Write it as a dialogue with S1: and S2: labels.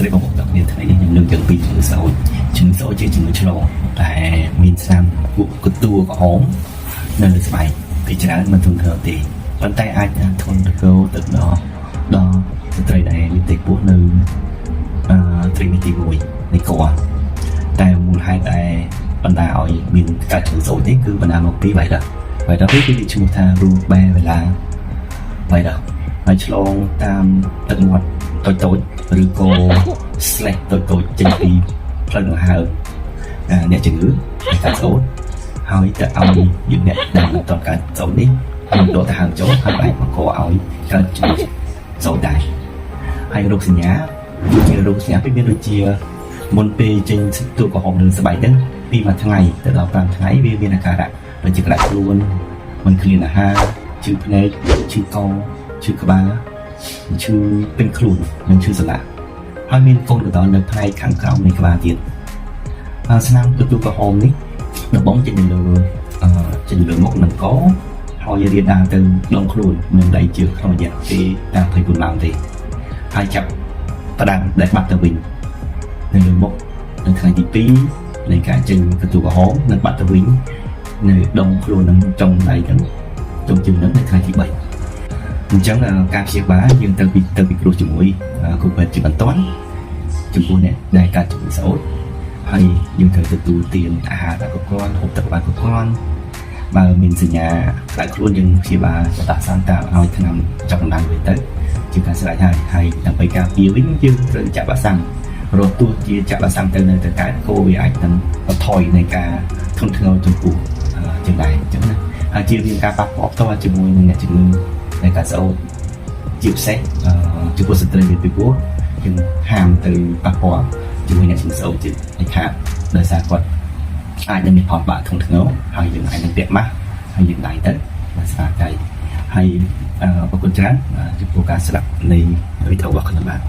S1: ស្រីបងប្អូនទាំងគ្នាថ្ងៃនេះខ្ញុំនឹងជម្រាបពីជំងឺសើចជាជំងឺឆ្លងតែមានស្នាមពួកកទួក្រហមនៅលើស្បែកពីច្រើនមិនធំធាត់ទេប៉ុន្តែអាចធន់ទៅទៅដល់ស្ត្រីដែលមានទេពោះនៅត្រីមីទី1នៃកតែមូលហេតុដែលបណ្ដាឲ្យមានការជំងឺសើចនេះគឺបណ្ដាមកពីវ៉ៃរ៉ាសនេះគឺឈ្មោះថារូបែវ៉េឡាវ៉ៃរ៉ាសហើយឆ្លងតាមទឹកមាត់តូចឬក៏ slash តូចចេញពីផ្លូវដង្ហើមអ្នកជំងឺការសោតហើយទៅឲ្យយើងអ្នកដែលមិនต้องការសោតនេះយើងដកទៅហើមចូលហើយអាចបង្កឲ្យកើតជំងឺសោតដែរហើយរោគសញ្ញាជារោគសញ្ញាមានដូចជាមុនពេលចេញទូក្រហមនៅស្បែកហ្នឹងពីមួយថ្ងៃទៅដល់5ថ្ងៃវាមានអាការៈដូចជាក្តាក់ខ្លួនមិនឃ្លានអាហារឈឺភ្នែកឈឺកឈឺក្បាលឈឺពេញខ្លួននិងឈឺសន្លាក់ហើយមានកូនកណ្ដុរនៅផ្នែកខាងក្រោមនៃក្បាលទៀតស្នាមទូក្រហមនេះដំបងចេញលើមុខនិងកហើយរៀនដើរទៅដងខ្លួននិងដៃជើងក្នុងរយៈពេលតាម24ម៉ោងទេហើយចាប់ផ្ដើមដែលបាត់ទៅវិញនៅលើមុខនៅថ្ងៃទី2នៃការចេញកន្ទុយក្រហមនិងបាត់ទៅវិញនៅដងខ្លួននិងចុងដៃទាំងចុងជើងនៅថ្ងៃទី3អញ្ចឹងការព្យាបាលយើងទៅពីគ្រោះជាមួយកូវីដជាបន្ទាន់ចំពោះអ្នកដែលកើតជំងឺសើចហើយយើងត្រូវទទួលទានអាហារដែលគ្រប់គ្រាន់ហូបទឹកបានគ្រប់គ្រាន់បើមានសញ្ញាខ្លាំងខ្លួនយើងព្យាបាលដាក់សាំតាមឲ្យថ្នាំចាប់ដំណើរវិញទៅជាការស្រេចហើយដើម្បីការពារវិញយើងត្រូវចាក់វ៉ាក់សាំងរកទោះជាចាក់វ៉ាក់សាំងទៅនៅទៅកើតកូវីដវាអាចនឹងបន្ថយនៃការធ្ងន់ធ្ងរចំពោះជាងដែរអញ្ចឹងណាហើយជាមានការប៉ះពាល់ផ្ទាល់ជាមួយនឹងអ្នកជំងឺในការសោតជាពិសេសចំពោះស្ត្រីមានពីពោះយើងហាមទៅប៉ះពាល់ជាមួយអ្នកជំងឺសោតជាដាច់ខាតដោយសារគាត់អាចនឹងមានផលបាក់ធ្ងន់ធ្ងរហើយយើងអាចនឹងពាក់ម៉ាស់ហើយយើងដៃទៅដោយសារតែហើយអរគុណច្រើនចំពោះការស្ដាប់នៃវីដេអូរបស់ខ្ញុំបាទ